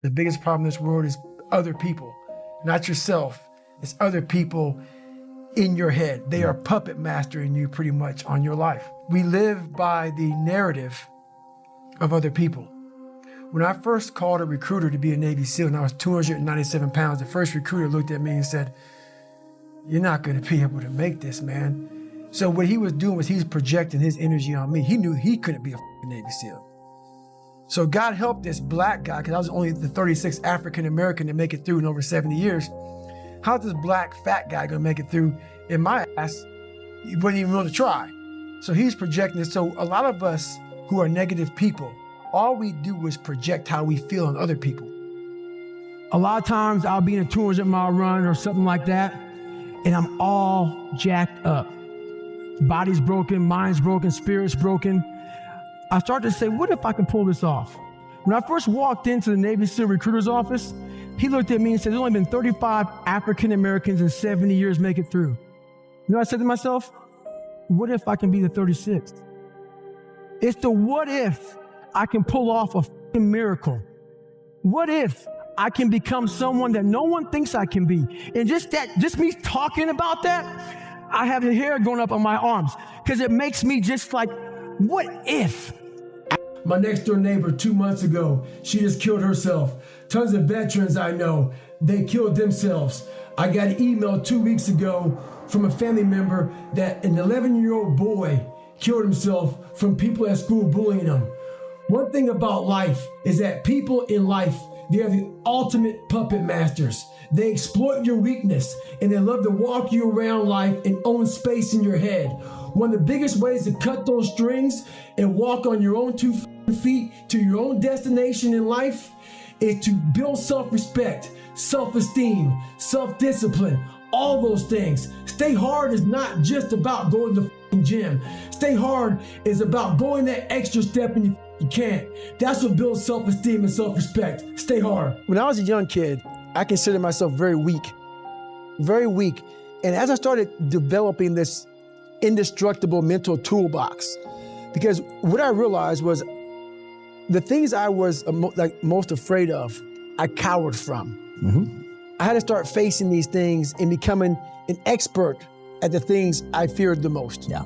The biggest problem in this world is other people, not yourself. It's other people in your head. They are puppet mastering you pretty much on your life. We live by the narrative of other people. When I first called a recruiter to be a Navy SEAL and I was 297 pounds, the first recruiter looked at me and said, "You're not gonna be able to make this, man." So what he was doing was he was projecting his energy on me. He knew he couldn't be a Navy SEAL. So God helped this black guy, because I was only the 36th African American to make it through in over 70 years. How's this black fat guy gonna make it through in my ass? He wasn't even willing to try. So he's projecting it. So a lot of us who are negative people, all we do is project how we feel on other people. A lot of times I'll be in a 200-mile run or something like that, and I'm all jacked up. Body's broken, mind's broken, spirit's broken. I started to say, what if I can pull this off? When I first walked into the Navy SEAL recruiter's office, he looked at me and said, there's only been 35 African Americans in 70 years make it through. You know what I said to myself? What if I can be the 36th? It's the what if I can pull off a fucking miracle. What if I can become someone that no one thinks I can be? And just me talking about that, I have the hair going up on my arms because it makes me just like, what if? My next door neighbor 2 months ago, she just killed herself. Tons of veterans I know, they killed themselves. I got an email 2 weeks ago from a family member that an 11-year-old boy killed himself from people at school bullying him. One thing about life is that people in life, they are the ultimate puppet masters. They exploit your weakness and they love to walk you around life and own space in your head. One of the biggest ways to cut those strings and walk on your own 2 feet to your own destination in life is to build self-respect, self-esteem, self-discipline, all those things. Stay hard is not just about going to the gym. Stay hard is about going that extra step and you can't. That's what builds self-esteem and self-respect. Stay hard. When I was a young kid, I considered myself very weak. And as I started developing this indestructible mental toolbox, because what I realized was the things I was most afraid of, I cowered from. I had to start facing these things and becoming an expert at the things I feared the most. Yeah.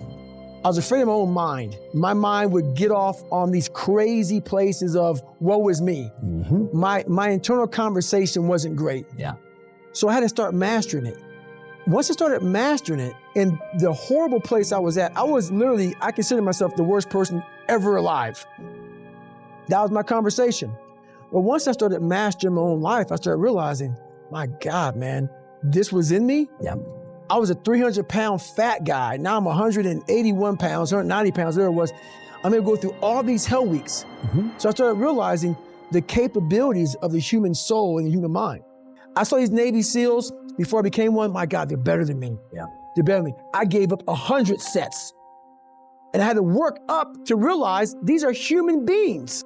I was afraid of my own mind. My mind would get off on these crazy places of woe is me. My internal conversation wasn't great. Yeah. So I had to start mastering it. Once I started mastering it, in the horrible place I was at, I considered myself the worst person ever alive. That was my conversation. But once I started mastering my own life, I started realizing, my God, man, this was in me. Yeah. I was a 300-pound fat guy. Now I'm 181 pounds, 190 pounds, there it was. I'm gonna go through all these hell weeks. So I started realizing the capabilities of the human soul and the human mind. I saw these Navy SEALs before I became one. My God, they're better than me. Yeah. They're better than me. I gave up 100 sets. And I had to work up to realize these are human beings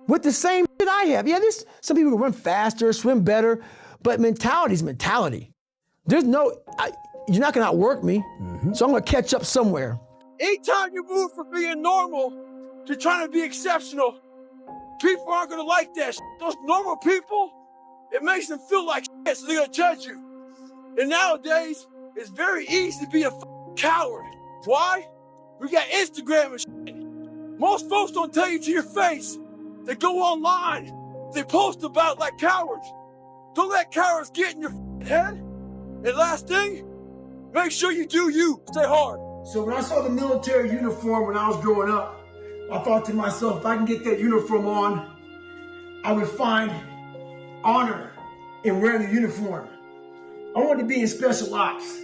with the same shit I have. Yeah, there's some people who run faster, swim better, but mentality is mentality. There's you're not gonna outwork me, so I'm gonna catch up somewhere. Anytime you move from being normal to trying to be exceptional, people aren't gonna like that shit. Those normal people, it makes them feel like shit, so they're gonna judge you. And nowadays, it's very easy to be a coward. Why? We got Instagram and shit. Most folks don't tell you to your face. They go online, they post about like cowards. Don't let cowards get in your head. And last thing, make sure you do you. Stay hard. So when I saw the military uniform when I was growing up, I thought to myself, if I can get that uniform on, I would find honor in wearing the uniform. I wanted to be in special ops.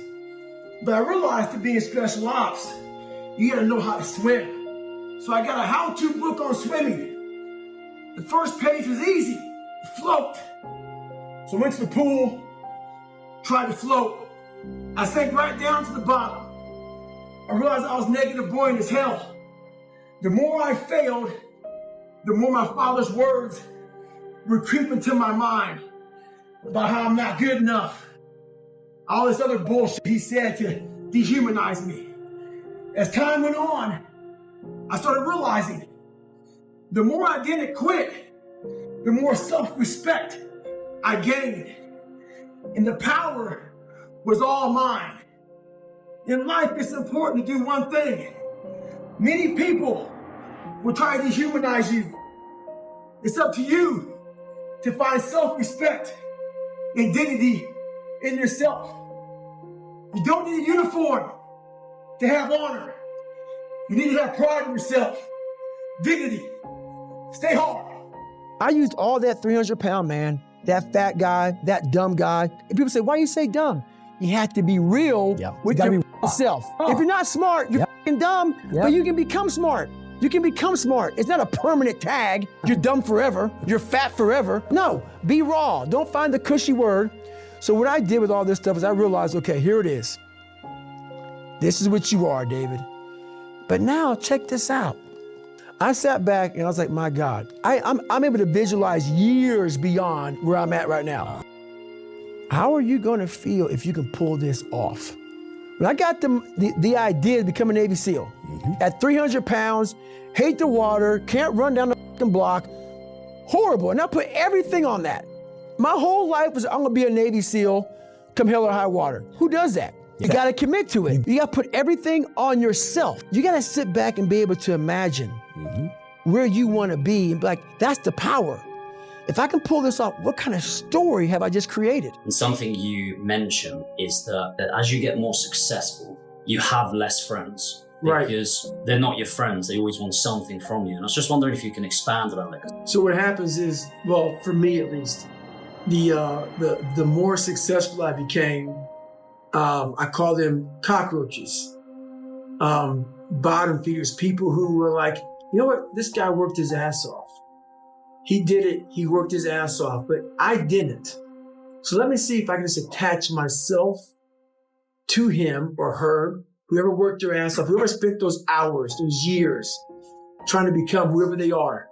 But I realized to be in special ops, you gotta know how to swim. So I got a how-to book on swimming. The first page was easy, float. So I went to the pool, tried to float. I sank right down to the bottom. I realized I was negative buoyant as hell. The more I failed, the more my father's words would creep into my mind about how I'm not good enough. All this other bullshit he said to dehumanize me. As time went on, I started realizing the more I didn't quit, the more self-respect I gained. And the power was all mine. In life, it's important to do one thing. Many people will try to dehumanize you. It's up to you to find self-respect and dignity in yourself. You don't need a uniform to have honor. You need to have pride in yourself, dignity. Stay hard. I used all that 300-pound man, that fat guy, that dumb guy. And people say, why you say dumb? You have to be real with your self. If you're not smart, you're f***ing dumb, but you can become smart. You can become smart. It's not a permanent tag. You're dumb forever. You're fat forever. No, be raw. Don't find the cushy word. So what I did with all this stuff is I realized, okay, here it is. This is what you are, David. But now check this out. I sat back and I was like, my God, I'm able to visualize years beyond where I'm at right now. How are you gonna feel if you can pull this off? When I got the idea to become a Navy SEAL, at 300 pounds, hate the water, can't run down the fucking block, horrible. And I put everything on that. My whole life was, I'm gonna be a Navy SEAL, come hell or high water. Who does that? You gotta commit to it. You gotta put everything on yourself. You gotta sit back and be able to imagine where you wanna be and be like, that's the power. If I can pull this off, what kind of story have I just created? And something you mention is that as you get more successful, you have less friends. Because they're not your friends. They always want something from you. And I was just wondering if you can expand on that. So what happens is, well, for me at least, the more successful I became, I call them cockroaches, bottom feeders, people who were like, you know what, this guy worked his ass off. He did it, he worked his ass off, but I didn't. So let me see if I can just attach myself to him or her, whoever worked their ass off, whoever spent those hours, those years, trying to become whoever they are.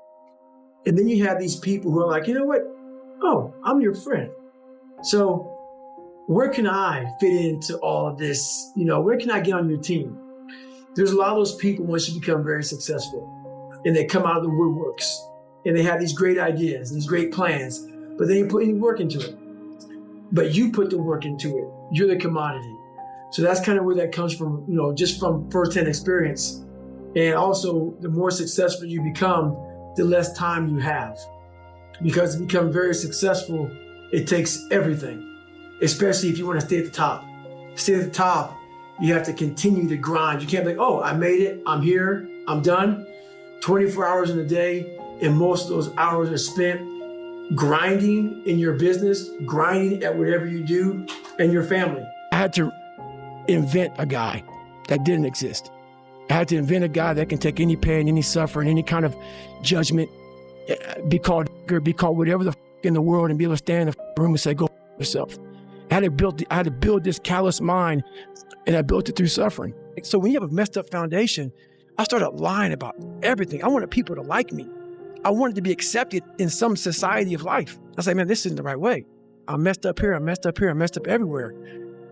And then you have these people who are like, you know what? Oh, I'm your friend. So where can I fit into all of this? You know, where can I get on your team? There's a lot of those people once you become very successful and they come out of the woodworks and they have these great ideas, these great plans, but they ain't put any work into it. But you put the work into it. You're the commodity. So that's kind of where that comes from, you know, just from firsthand experience. And also, the more successful you become, the less time you have. Because to become very successful, it takes everything, especially if you want to stay at the top. Stay at the top, you have to continue to grind. You can't be like, oh, I made it, I'm here, I'm done. 24 hours in a day, and most of those hours are spent grinding in your business, grinding at whatever you do, and your family. I had to invent a guy that didn't exist. I had to invent a guy that can take any pain, any suffering, any kind of judgment, be called whatever the in the world, and be able to stand in the room and say, go yourself. I had to build this callous mind, and I built it through suffering. So when you have a messed up foundation, I started lying about everything. I wanted people to like me. I wanted to be accepted in some society of life. I was like, man, this isn't the right way. I'm messed up here, I'm messed up here, I'm messed up everywhere.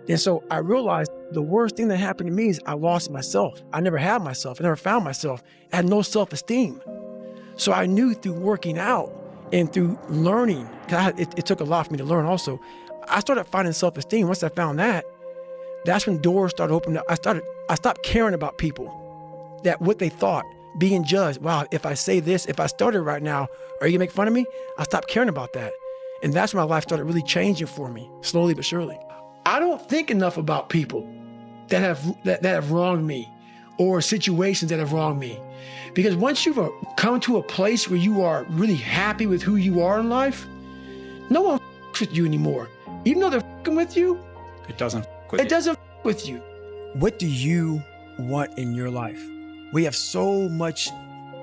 And so I realized the worst thing that happened to me is I lost myself. I never had myself. I never found myself. I had no self-esteem. So I knew through working out and through learning, because it took a lot for me to learn also, I started finding self-esteem. Once I found that, that's when doors started opening up. I stopped caring about people, that what they thought, being judged. Wow, if I say this, if I started right now, are you gonna make fun of me? I stopped caring about that. And that's when my life started really changing for me, slowly but surely. I don't think enough about people that have wronged me, or situations that have wronged me. Because once you've come to a place where you are really happy with who you are in life, no one with you anymore. Even though they're with you, it doesn't with you. What do you want in your life? We have so much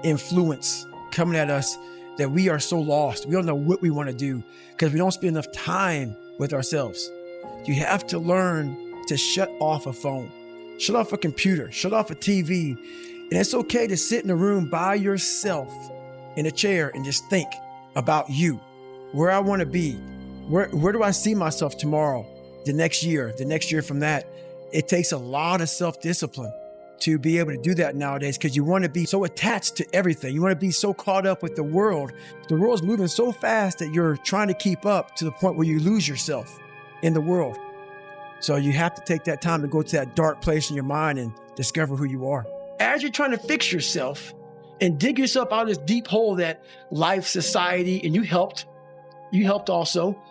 influence coming at us that we are so lost. We don't know what we want to do because we don't spend enough time with ourselves. You have to learn to shut off a phone, shut off a computer, shut off a TV. And it's okay to sit in a room by yourself in a chair and just think about you, where I want to be, where do I see myself tomorrow, the next year from that. It takes a lot of self-discipline. to be able to do that nowadays because you want to be so attached to everything. You want to be so caught up with the world. The world's moving so fast that you're trying to keep up to the point where you lose yourself in the world. So you have to take that time to go to that dark place in your mind and discover who you are. As you're trying to fix yourself and dig yourself out of this deep hole that life, society, and you helped also.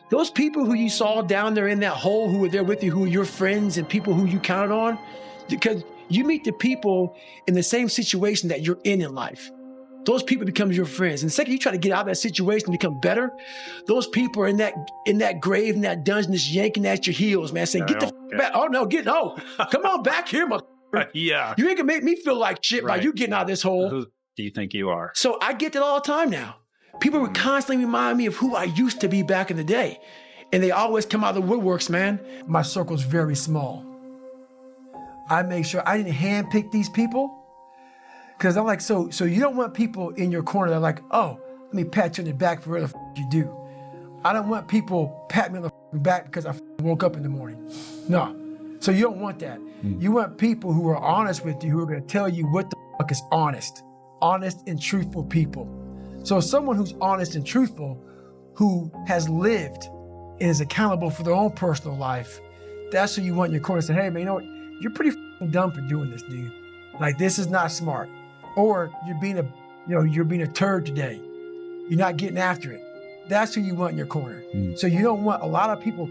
Those people who you saw down there in that hole who were there with you, who were your friends and people who you counted on, because you meet the people in the same situation that you're in life. Those people become your friends. And the second you try to get out of that situation and become better, those people are in that grave, in that dungeon, just yanking at your heels, man, saying, get the back. Oh, no, come on back here, Yeah. You ain't gonna make me feel like shit by you getting out of this hole. Who do you think you are? So I get that all the time now. People would constantly remind me of who I used to be back in the day. And they always come out of the woodworks, man. My circle's very small. I make sure I didn't handpick these people. Because I'm like, so you don't want people in your corner that are like, oh, let me pat you on the back for what the you do. I don't want people pat me on the back because I woke up in the morning. No. So you don't want that. You want people who are honest with you, who are going to tell you what the fuck is honest. Honest and truthful people. So full who's honest and truthful, who has lived and is accountable for their own personal life, that's who you want in your corner to say, hey, man, you know what? You're pretty dumb for doing this, dude. Like, this is not smart. Or you're being a turd today. You're not getting after it. That's who you want in your corner. So you don't want a lot of people,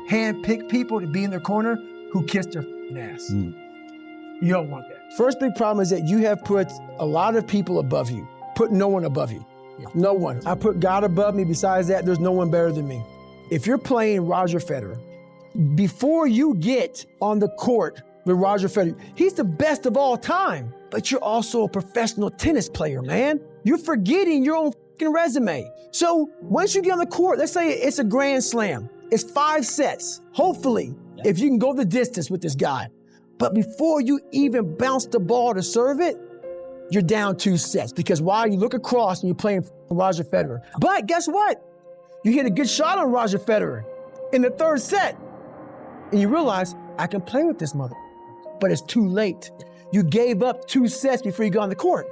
hand-pick people to be in their corner who kiss their ass. You don't want that. First big problem is that you have put a lot of people above you. Put no one above you. No one. I put God above me. Besides that, there's no one better than me. If you're playing Roger Federer, before you get on the court with Roger Federer, he's the best of all time, but you're also a professional tennis player, man. You're forgetting your own fucking resume. So once you get on the court, let's say it's a grand slam. It's 5 sets, hopefully, if you can go the distance with this guy. But before you even bounce the ball to serve it, you're down 2 sets because while you look across and you're playing Roger Federer. But guess what? You hit a good shot on Roger Federer in the 3rd set and you realize, I can play with this mother, but it's too late. You gave up 2 sets before you got on the court.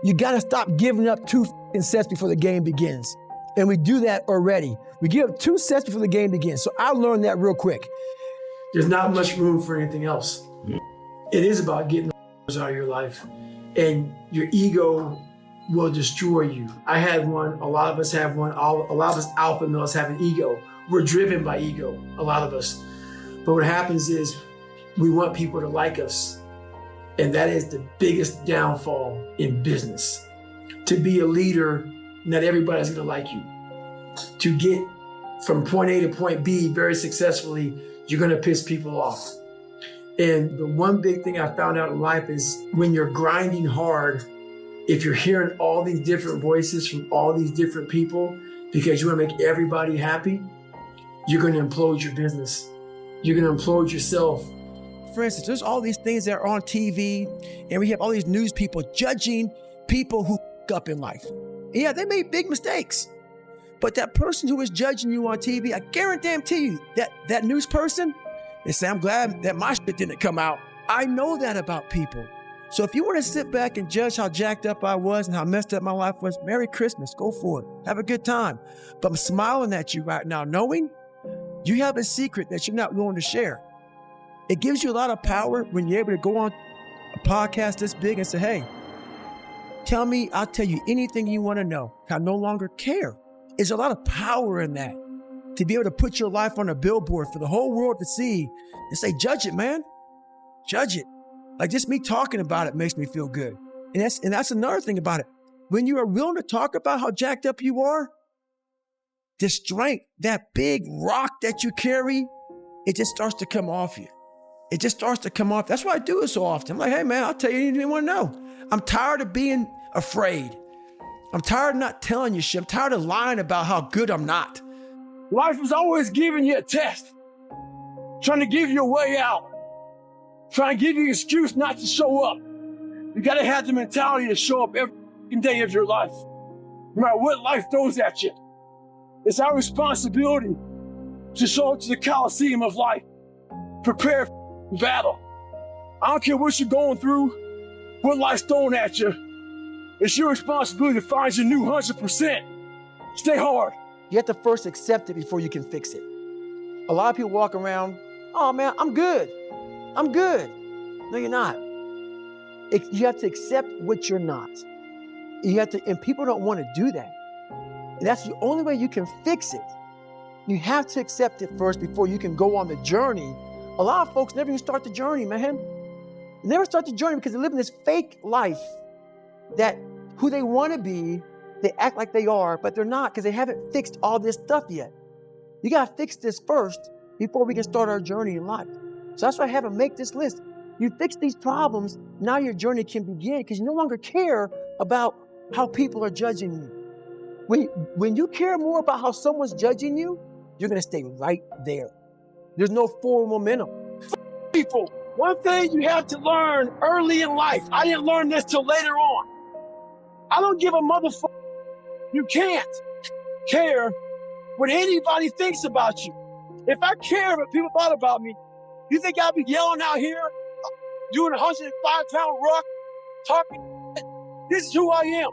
You gotta stop giving up 2 sets before the game begins. And we do that already. We give up 2 sets before the game begins. So I learned that real quick. There's not much room for anything else. It is about getting the out of your life. And your ego will destroy you. I had one, a lot of us have one, a lot of us alpha males have an ego. We're driven by ego, a lot of us. But what happens is we want people to like us. And that is the biggest downfall in business. To be a leader, not everybody's gonna like you. To get from point A to point B very successfully, you're gonna piss people off. And the one big thing I found out in life is when you're grinding hard, if you're hearing all these different voices from all these different people because you want to make everybody happy, you're going to implode your business. You're going to implode yourself. For instance, there's all these things that are on TV, and we have all these news people judging people who f up in life. And yeah, they made big mistakes. But that person who is judging you on TV, I guarantee you that news person, they say, I'm glad that my shit didn't come out. I know that about people. So if you want to sit back and judge how jacked up I was and how messed up my life was, Merry Christmas, go for it. Have a good time. But I'm smiling at you right now, knowing you have a secret that you're not willing to share. It gives you a lot of power when you're able to go on a podcast this big and say, hey, tell me, I'll tell you anything you want to know. I no longer care. There's a lot of power in that. To be able to put your life on a billboard for the whole world to see and say, judge it, man. Judge it. Like just me talking about it makes me feel good. And that's another thing about it. When you are willing to talk about how jacked up you are, the strength, that big rock that you carry, it just starts to come off you. It just starts to come off. That's why I do it so often. I'm like, hey man, I'll tell you anything you want to know. I'm tired of being afraid. I'm tired of not telling you shit. I'm tired of lying about how good I'm not. Life is always giving you a test, trying to give you a way out, trying to give you an excuse not to show up. You got to have the mentality to show up every day of your life, no matter what life throws at you. It's our responsibility to show up to the Coliseum of life, prepare for battle. I don't care what you're going through, what life's throwing at you. It's your responsibility to find your new 100%. Stay hard. You have to first accept it before you can fix it. A lot of people walk around, oh man, I'm good. I'm good. No, you're not. You have to accept what you're not. And people don't want to do that. And that's the only way you can fix it. You have to accept it first before you can go on the journey. A lot of folks never even start the journey, man. They never start the journey because they're living this fake life that who they want to be, they act like they are, but they're not because they haven't fixed all this stuff yet. You got to fix this first before we can start our journey in life. So that's why I have them make this list. You fix these problems, now your journey can begin because you no longer care about how people are judging you. When you care more about how someone's judging you, you're going to stay right there. There's no forward momentum. People, one thing you have to learn early in life, I didn't learn this till later on. I don't give a motherfucker. You can't care what anybody thinks about you. If I care what people thought about me, you think I'll be yelling out here, doing a 105-pound ruck, talking? This is who I am.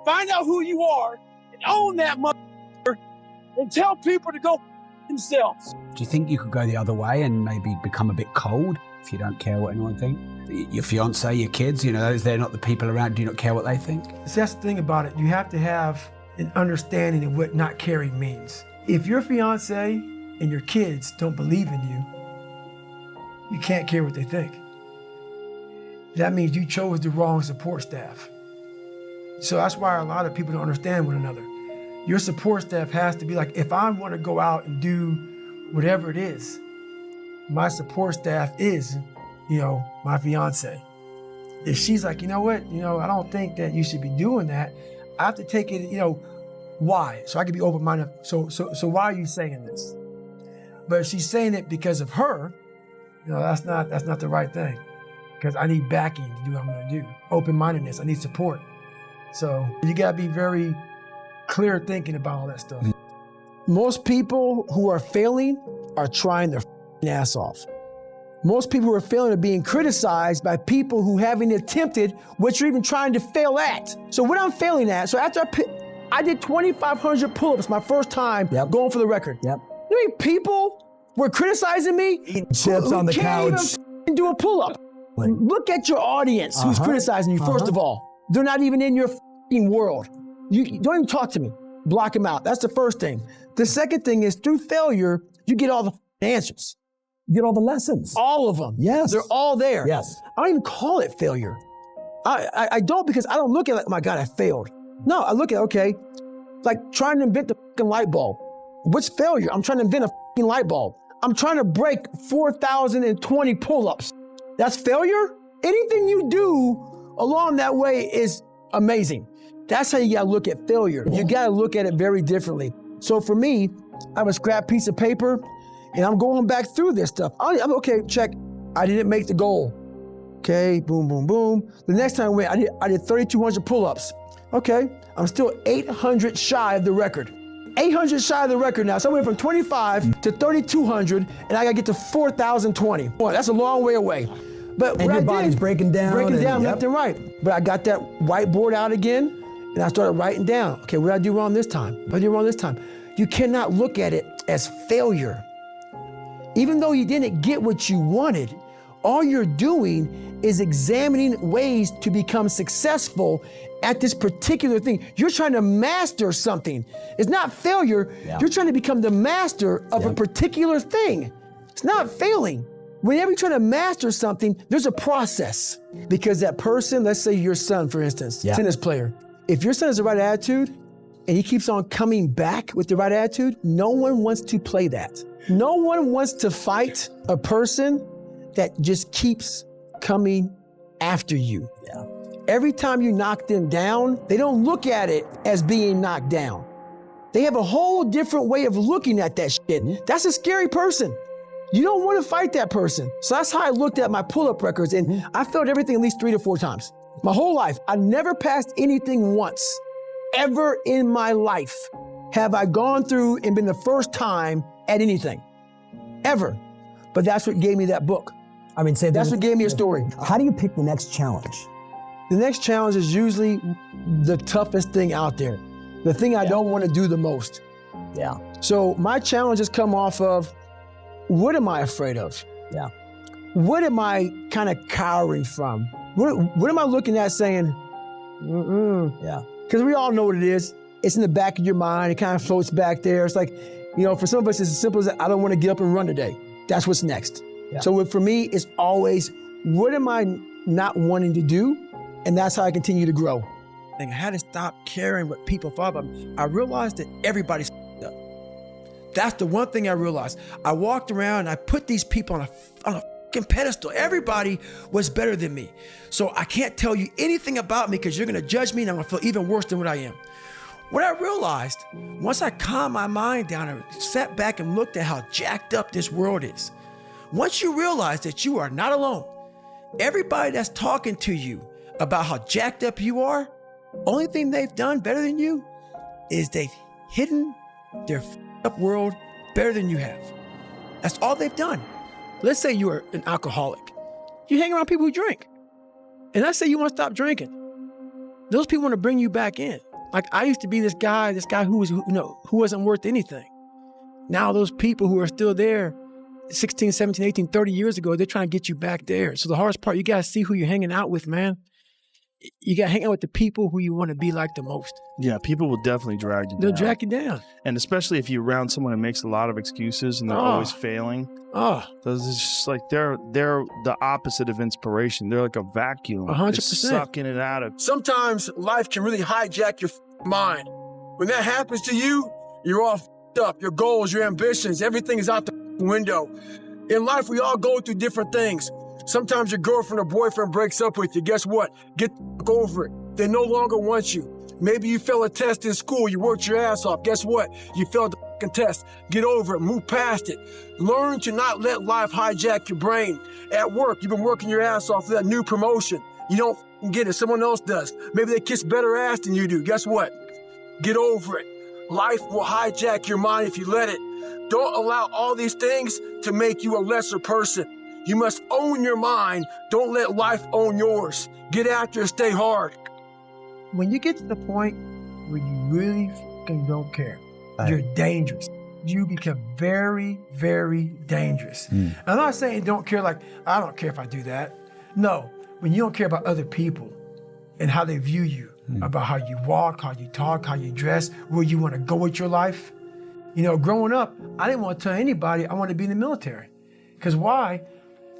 Find out who you are and own that motherfucker and tell people to go themselves. Do you think you could go the other way and maybe become a bit cold if you don't care what anyone thinks? Your fiance, your kids, they're not the people around. Do you not care what they think? See, that's the thing about it. You have to have an understanding of what not caring means. If your fiance and your kids don't believe in you, you can't care what they think. That means you chose the wrong support staff. So that's why a lot of people don't understand one another. Your support staff has to be like, if I want to go out and do whatever it is, my support staff is, my fiance. If she's like, you know what, I don't think that you should be doing that, I have to take it, why? So I can be open-minded. So why are you saying this? But if she's saying it because of her, that's not the right thing. Because I need backing to do what I'm going to do. Open-mindedness, I need support. So you got to be very clear thinking about all that stuff. Most people who are failing are trying their ass off. Most people who are failing are being criticized by people who haven't attempted what you're even trying to fail at. So what I'm failing at, so after I did 2,500 pull-ups my first time going for the record. Yep. You mean people were criticizing me? Eating chips on the couch. Can't even do a pull-up. Look at your audience who's criticizing you, first of all. They're not even in your world. You don't even talk to me. Block them out. That's the first thing. The second thing is through failure, you get all the answers. You get all the lessons. All of them. Yes. They're all there. Yes. I don't even call it failure. I don't, because I don't look at it like, oh my God, I failed. No, I look at, okay, like trying to invent the fucking light bulb. What's failure? I'm trying to invent a fucking light bulb. I'm trying to break 4,020 pull-ups. That's failure? Anything you do along that way is amazing. That's how you gotta look at failure. You gotta look at it very differently. So for me, I have a scrap piece of paper and I'm going back through this stuff. I'm okay, check. I didn't make the goal. Okay, boom, boom, boom. The next time I did 3,200 pull-ups. Okay, I'm still 800 shy of the record. 800 shy of the record now. So I went from 25 to 3,200 and I gotta get to 4,020. Boy, that's a long way away. But and your body's breaking down left and right. But I got that whiteboard out again and I started writing down, okay, what did I do wrong this time? What did I do wrong this time? You cannot look at it as failure. Even though you didn't get what you wanted, all you're doing is examining ways to become successful at this particular thing. You're trying to master something. It's not failure. Yeah. You're trying to become the master of a particular thing. It's not failing. Whenever you're trying to master something, there's a process. Because that person, let's say your son, for instance, tennis player, if your son has the right attitude and he keeps on coming back with the right attitude, no one wants to play that. No one wants to fight a person that just keeps coming after you. Yeah. Every time you knock them down, they don't look at it as being knocked down. They have a whole different way of looking at that shit. Mm-hmm. That's a scary person. You don't want to fight that person. So that's how I looked at my pull-up records, and I failed everything at least 3 to 4 times. My whole life, I never passed anything once. Ever in my life have I gone through and been the first time at anything. Ever. But that's what gave me that book. I mean, say That's what gave me a story. How do you pick the next challenge? The next challenge is usually the toughest thing out there, the thing I don't want to do the most. Yeah. So my challenges come off of, what am I afraid of? Yeah. What am I kind of cowering from? What am I looking at saying, Yeah. Because we all know what it is. It's in the back of your mind. It kind of floats back there. It's like, for some of us, it's as simple as, I don't want to get up and run today. That's what's next. Yeah. So for me, it's always, what am I not wanting to do? And that's how I continue to grow. And I had to stop caring what people thought about me. I realized that everybody's up. That's the one thing I realized. I walked around and I put these people on a fucking pedestal. Everybody was better than me. So I can't tell you anything about me because you're gonna judge me and I'm gonna feel even worse than what I am. What I realized, once I calmed my mind down and sat back and looked at how jacked up this world is, once you realize that you are not alone, everybody that's talking to you about how jacked up you are, only thing they've done better than you is they've hidden their up world better than you have. That's all they've done. Let's say you are an alcoholic. You hang around people who drink. And let's say you want to stop drinking. Those people want to bring you back in. Like I used to be this guy who wasn't worth anything. Now those people who are still there 16, 17, 18, 30 years ago, they're trying to get you back there. So the hardest part, you got to see who you're hanging out with, man. You got to hang out with the people who you want to be like the most. Yeah, people will definitely drag you down. They'll drag you down. And especially if you're around someone who makes a lot of excuses and they're always failing. Those is just like they're the opposite of inspiration. They're like a vacuum. 100%. It's sucking it out of. Sometimes life can really hijack your mind. When that happens to you, you're all up. Your goals, your ambitions, everything is out the window. In life, we all go through different things. Sometimes your girlfriend or boyfriend breaks up with you. Guess what? Get over it. They no longer want you. Maybe you failed a test in school. You worked your ass off. Guess what? You failed the test. Get over it. Move past it. Learn to not let life hijack your brain. At work, you've been working your ass off for that new promotion. You don't get it. Someone else does. Maybe they kiss better ass than you do. Guess what? Get over it. Life will hijack your mind if you let it. Don't allow all these things to make you a lesser person. You must own your mind. Don't let life own yours. Get after it, stay hard. When you get to the point where you really fucking don't care, you're dangerous. You become very, very dangerous. I'm not saying don't care like, I don't care if I do that. No, when you don't care about other people and how they view you, about how you walk, how you talk, how you dress, where you want to go with your life. Growing up, I didn't want to tell anybody I wanted to be in the military. Because why?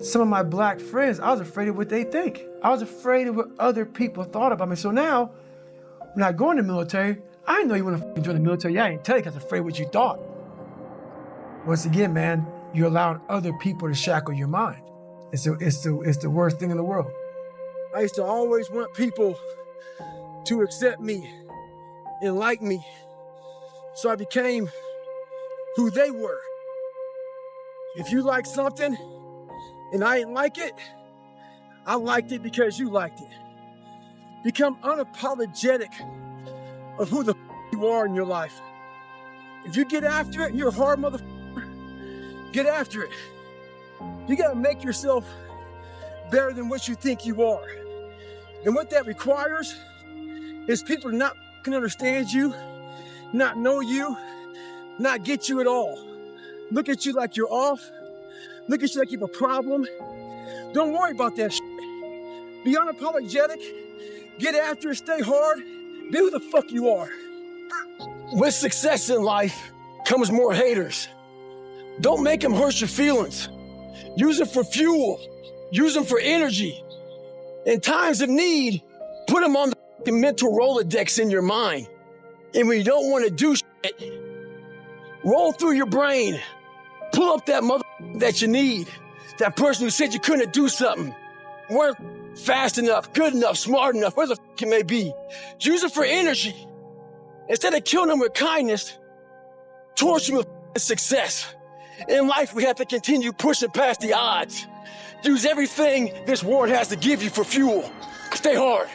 Some of my black friends, I was afraid of what they think. I was afraid of what other people thought about me. So now, when I go in the military, I didn't know you want to join the military. Yeah, I didn't tell you because I was afraid of what you thought. Once again, man, you're allowing other people to shackle your mind. It's the worst thing in the world. I used to always want people to accept me and like me. So I became who they were. If you like something and I didn't like it, I liked it because you liked it. Become unapologetic of who the you are in your life. If you get after it, you're a hard motherfucker. Get after it. You gotta make yourself better than what you think you are. And what that requires is people to not understand you, not know you, not get you at all. Look at you like you're off. Look at you like you have a problem. Don't worry about that shit. Be unapologetic. Get after it, stay hard. Be who the fuck you are. With success in life comes more haters. Don't make them hurt your feelings. Use them for fuel. Use them for energy. In times of need, put them on the mental Rolodex in your mind. And when you don't want to do shit, roll through your brain. Pull up that mother that you need. That person who said you couldn't do something. Weren't fast enough, good enough, smart enough, where the fuck it may be. Use it for energy. Instead of killing them with kindness, torture them with success. In life, we have to continue pushing past the odds. Use everything this world has to give you for fuel. Stay hard.